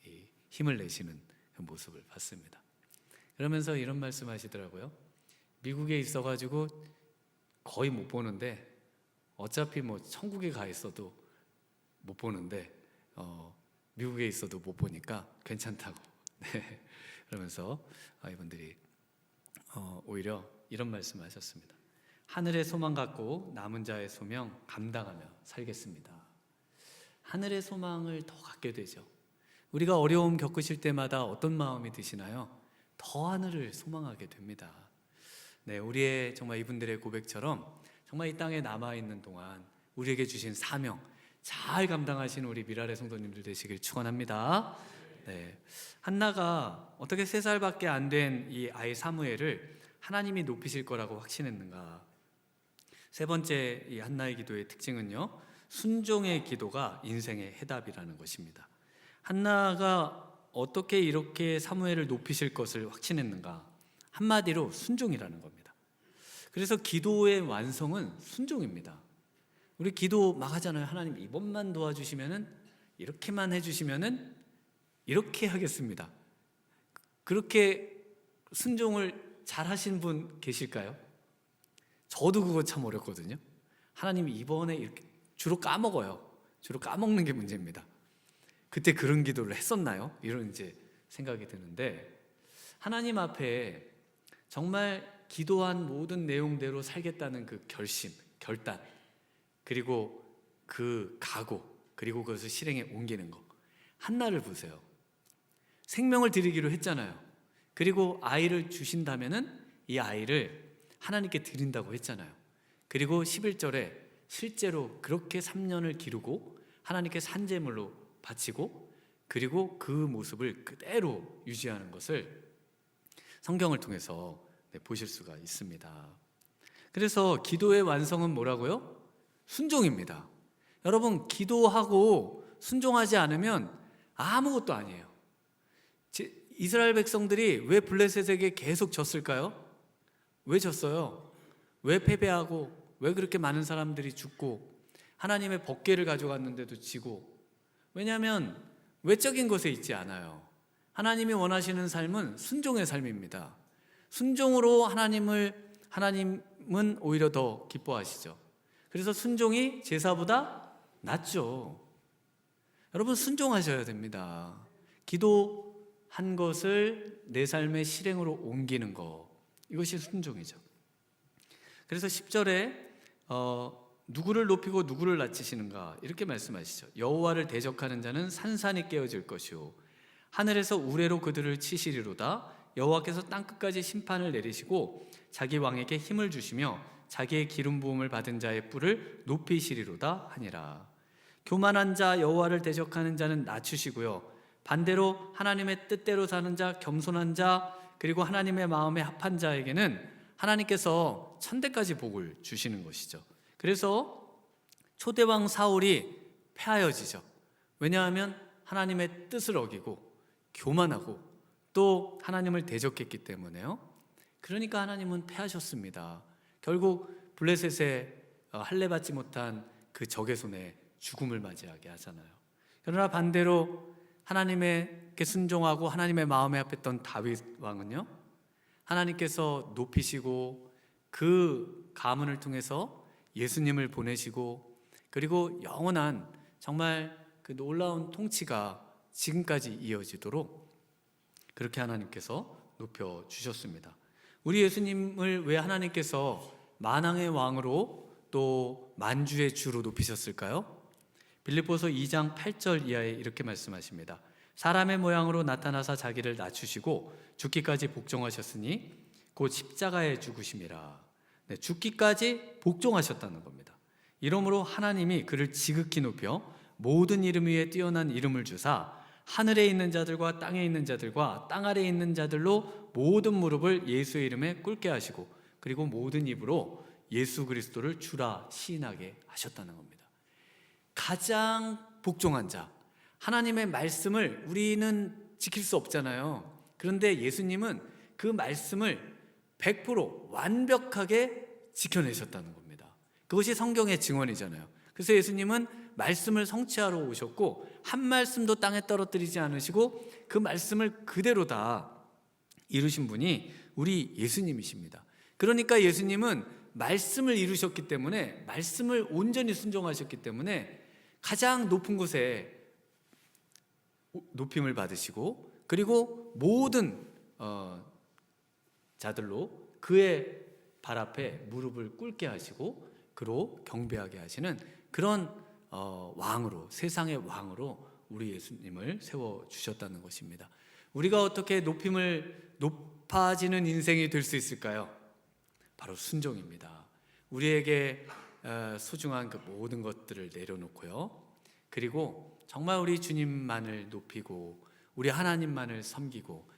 Speaker 1: 이 힘을 내시는 그 모습을 봤습니다. 그러면서 이런 말씀 하시더라고요. 미국에 있어가지고 거의 못 보는데 어차피 뭐 천국에 가 있어도 못 보는데 미국에 있어도 못 보니까 괜찮다고. 네. 그러면서 이분들이 오히려 이런 말씀을 하셨습니다. 하늘의 소망 갖고 남은 자의 소명 감당하며 살겠습니다. 하늘의 소망을 더 갖게 되죠. 우리가 어려움 겪으실 때마다 어떤 마음이 드시나요? 더 하늘을 소망하게 됩니다. 네, 우리의 정말 이분들의 고백처럼 정말 이 땅에 남아있는 동안 우리에게 주신 사명 잘 감당하시는 우리 미랄의 성도님들 되시길 축원합니다. 네, 한나가 어떻게 3살밖에 안 된 이 아이 사무엘을 하나님이 높이실 거라고 확신했는가? 세 번째 이 한나의 기도의 특징은요, 순종의 기도가 인생의 해답이라는 것입니다. 한나가 어떻게 이렇게 사무엘을 높이실 것을 확신했는가? 한마디로 순종이라는 겁니다. 그래서 기도의 완성은 순종입니다. 우리 기도 막 하잖아요. 하나님 이번만 도와주시면은, 이렇게만 해주시면은 이렇게 하겠습니다. 그렇게 순종을 잘 하신 분 계실까요? 저도 그거 참 어렵거든요. 하나님이 이번에 이렇게 주로 까먹어요. 주로 까먹는 게 문제입니다. 그때 그런 기도를 했었나요? 이런 이제 생각이 드는데, 하나님 앞에 정말 기도한 모든 내용대로 살겠다는 그 결심, 결단, 그리고 그 각오, 그리고 그것을 실행에 옮기는 거. 한나를 보세요. 생명을 드리기로 했잖아요. 그리고 아이를 주신다면은 이 아이를 하나님께 드린다고 했잖아요. 그리고 11절에 실제로 그렇게 3년을 기르고 하나님께 산제물로 바치고 그리고 그 모습을 그대로 유지하는 것을 성경을 통해서 보실 수가 있습니다. 그래서 기도의 완성은 뭐라고요? 순종입니다. 여러분, 기도하고 순종하지 않으면 아무것도 아니에요. 이스라엘 백성들이 왜 블레셋에게 계속 졌을까요? 왜 졌어요? 왜 패배하고 왜 그렇게 많은 사람들이 죽고 하나님의 법궤를 가져갔는데도 지고? 왜냐하면 외적인 것에 있지 않아요. 하나님이 원하시는 삶은 순종의 삶입니다. 순종으로 하나님은 오히려 더 기뻐하시죠. 그래서 순종이 제사보다 낫죠. 여러분, 순종하셔야 됩니다. 기도한 것을 내 삶의 실행으로 옮기는 것, 이것이 순종이죠. 그래서 10절에 누구를 높이고 누구를 낮추시는가 이렇게 말씀하시죠. 여호와를 대적하는 자는 산산이 깨어질 것이요 하늘에서 우레로 그들을 치시리로다. 여호와께서 땅끝까지 심판을 내리시고 자기 왕에게 힘을 주시며 자기의 기름 부음을 받은 자의 뿔을 높이시리로다 하니라. 교만한 자 여호와를 대적하는 자는 낮추시고요, 반대로 하나님의 뜻대로 사는 자, 겸손한 자, 그리고 하나님의 마음에 합한 자에게는 하나님께서 천대까지 복을 주시는 것이죠. 그래서 초대왕 사울이 패하여지죠. 왜냐하면 하나님의 뜻을 어기고 교만하고 또 하나님을 대적했기 때문에요. 그러니까 하나님은 패하셨습니다. 결국 블레셋에 할례 받지 못한 그 적의 손에 죽음을 맞이하게 하잖아요. 그러나 반대로 하나님께 순종하고 하나님의 마음에 합했던 다윗 왕은요, 하나님께서 높이시고 그 가문을 통해서 예수님을 보내시고, 그리고 영원한 정말 그 놀라운 통치가 지금까지 이어지도록 그렇게 하나님께서 높여주셨습니다. 우리 예수님을 왜 하나님께서 만왕의 왕으로 또 만주의 주로 높이셨을까요? 빌립보서 2장 8절 이하에 이렇게 말씀하십니다. 사람의 모양으로 나타나사 자기를 낮추시고 죽기까지 복종하셨으니 곧 십자가에 죽으심이라. 죽기까지 복종하셨다는 겁니다. 이러므로 하나님이 그를 지극히 높여 모든 이름 위에 뛰어난 이름을 주사 하늘에 있는 자들과 땅에 있는 자들과 땅 아래에 있는 자들로 모든 무릎을 예수의 이름에 꿇게 하시고, 그리고 모든 입으로 예수 그리스도를 주라 시인하게 하셨다는 겁니다. 가장 복종한 자, 하나님의 말씀을 우리는 지킬 수 없잖아요. 그런데 예수님은 그 말씀을 100% 완벽하게 지켜내셨다는 겁니다. 그것이 성경의 증언이잖아요. 그래서 예수님은 말씀을 성취하러 오셨고 한 말씀도 땅에 떨어뜨리지 않으시고 그 말씀을 그대로 다 이루신 분이 우리 예수님이십니다. 그러니까 예수님은 말씀을 이루셨기 때문에, 말씀을 온전히 순종하셨기 때문에 가장 높은 곳에 높임을 받으시고, 그리고 모든 자들로 그의 발 앞에 무릎을 꿇게 하시고 그로 경배하게 하시는 그런 왕으로, 세상의 왕으로 우리 예수님을 세워주셨다는 것입니다. 우리가 어떻게 높아지는 인생이 될 수 있을까요? 바로 순종입니다. 우리에게 소중한 그 모든 것들을 내려놓고요, 그리고 정말 우리 주님만을 높이고 우리 하나님만을 섬기고,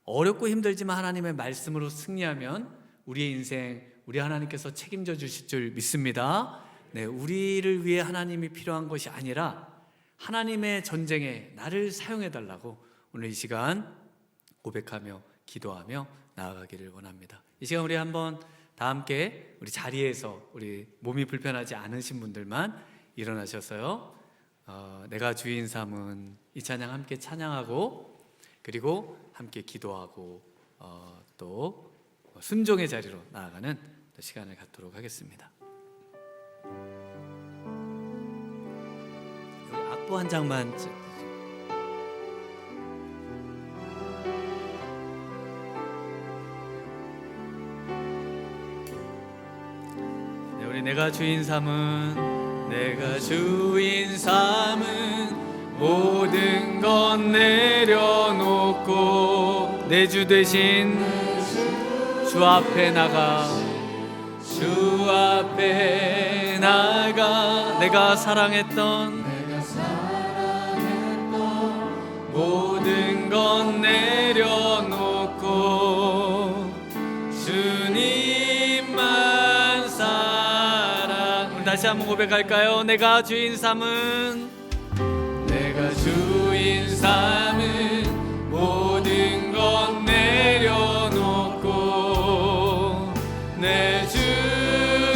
Speaker 1: 어렵고 힘들지만 하나님의 말씀으로 승리하면 우리의 인생, 우리 하나님께서 책임져 주실 줄 믿습니다. 우리를 위해 하나님이 필요한 것이 아니라 하나님의 전쟁에 나를 사용해 달라고 오늘 이 시간 고백하며 기도하며 나아가기를 원합니다. 이 시간 우리 한번 다 함께 우리 자리에서, 우리 몸이 불편하지 않으신 분들만 일어나셔서요, 내가 주인 삼은 이 찬양 함께 찬양하고, 그리고 함께 기도하고 또 순종의 자리로 나아가는 시간을 갖도록 하겠습니다. 여기 악보 한 장만. 우리 내가 주인 삼은, 내가 주인 삼은 모든 것 내려놓고 내 주 대신 주 앞에 나가, 주 앞에 나가 내가 사랑했던 모든 것 내려놓고 주님만 사랑. 우리 다시 한번 고백할까요? 내가 주인 삼은, 내가 주인 삼은 모든 것 내려놓고 내 주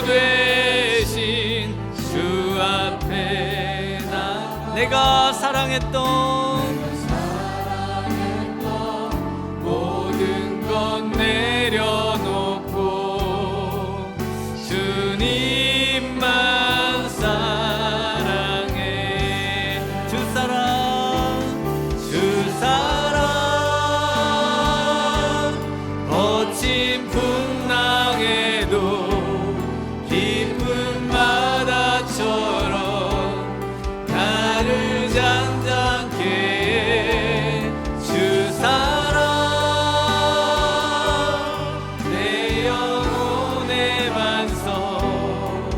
Speaker 1: 대신 주 앞에 나 내가 사랑했던 풍랑에도 깊은 바다처럼 나를 잔잔케 해. 주 사랑 내 영혼의 반석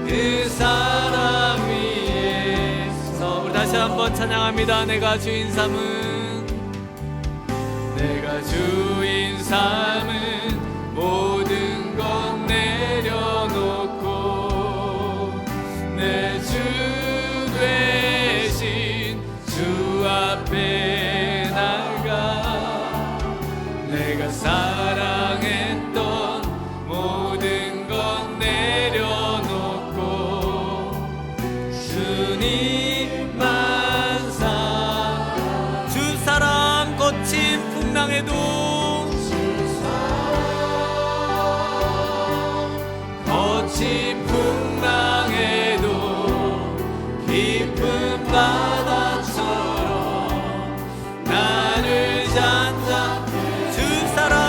Speaker 1: 그 사랑 위에서. 우리 다시 한번 찬양합니다. 내가 주인 삼은, 내가 주인 삼은 모든 것 내려놓고 내 주 되신 주 앞에 나가. 내가 사랑했던 모든 것 내려놓고 주님만 사. 주 사랑 거친 풍랑에도, 거친 풍랑에도 깊은 바다처럼 나를 잔잔. 주 사랑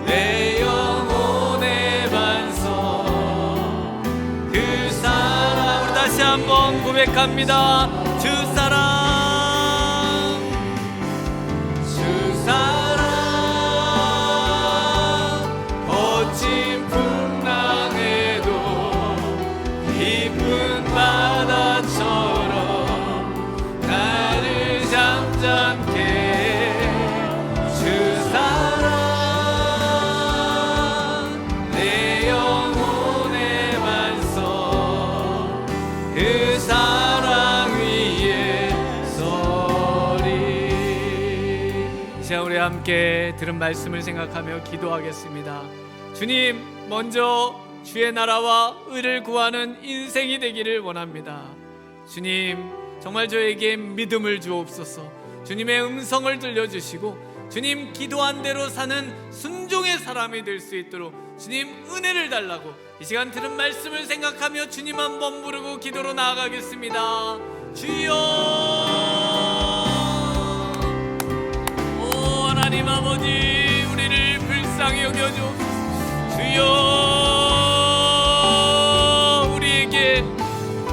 Speaker 1: 내 영혼의 반석 그 사랑. 우리 다시 한번 고백합니다. 주 사랑, 주 사랑 거친 풍랑에도 깊은 바다처럼 나를 잠잠케 해. 주 사랑 내 영혼의 반석 그 사랑 위에 서리. 이 시간 우리 함께 들은 말씀을 생각하며 기도하겠습니다. 주님, 먼저 주의 나라와 의를 구하는 인생이 되기를 원합니다. 주님, 정말 저에게 믿음을 주옵소서. 주님의 음성을 들려주시고 주님 기도한 대로 사는 순종의 사람이 될 수 있도록 주님 은혜를 달라고 이 시간 들은 말씀을 생각하며 주님 한번 부르고 기도로 나아가겠습니다. 주여, 오 하나님 아버지, 우리를 불쌍히 여겨주옵소서. 주여, 우리에게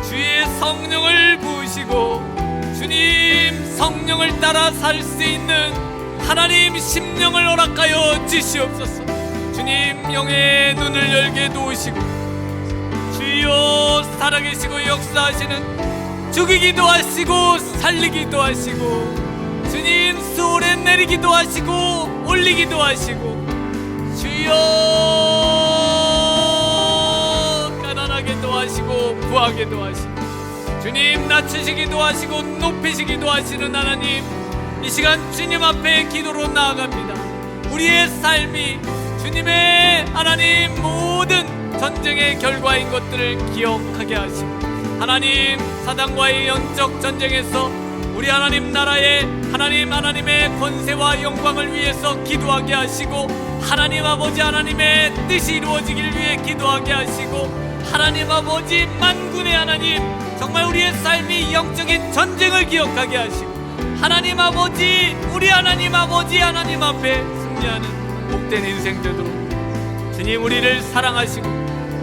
Speaker 1: 주의 성령을 부으시고 주님 성령을 따라 살 수 있는 하나님 심령을 허락하여 주시옵소서. 주님 영의 눈을 열게 도우시고 주여 살아계시고 역사하시는 죽이기도 하시고 살리기도 하시고 주님 수월에 내리기도 하시고 올리기도 하시고 주여 가난하게도 하시고 부하게도 하시고 주님 낮추시기도 하시고 높이시기도 하시는 하나님, 이 시간 주님 앞에 기도로 나아갑니다. 우리의 삶이 주님의 하나님 모든 전쟁의 결과인 것들을 기억하게 하시고 하나님 사단과의 영적 전쟁에서 우리 하나님 나라의 하나님의 권세와 영광을 위해서 기도하게 하시고 하나님 아버지 하나님의 뜻이 이루어지길 위해 기도하게 하시고 하나님 아버지 만군의 하나님, 정말 우리의 삶이 영적인 전쟁을 기억하게 하시고 하나님 아버지, 우리 하나님 아버지 하나님 앞에 승리하는 복된 인생 되도록 주님 우리를 사랑하시고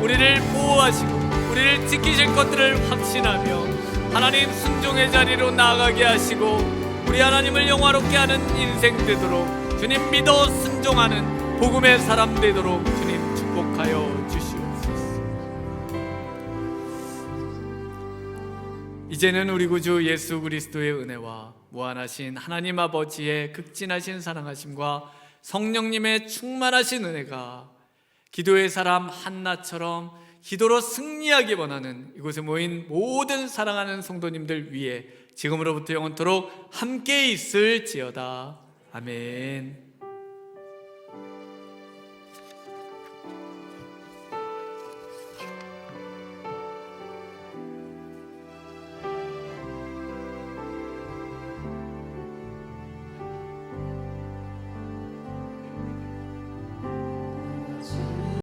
Speaker 1: 우리를 보호하시고 우리를 지키실 것들을 확신하며 하나님 순종의 자리로 나아가게 하시고 우리 하나님을 영화롭게 하는 인생 되도록 주님 믿어 순종하는 복음의 사람 되도록 주님 축복하여 주시옵소서. 이제는 우리 구주 예수 그리스도의 은혜와 무한하신 하나님 아버지의 극진하신 사랑하심과 성령님의 충만하신 은혜가 기도의 사람 한나처럼 기도로 승리하기 원하는 이곳에 모인 모든 사랑하는 성도님들 위해 지금으로부터 영원토록 함께 있을지어다. 아멘.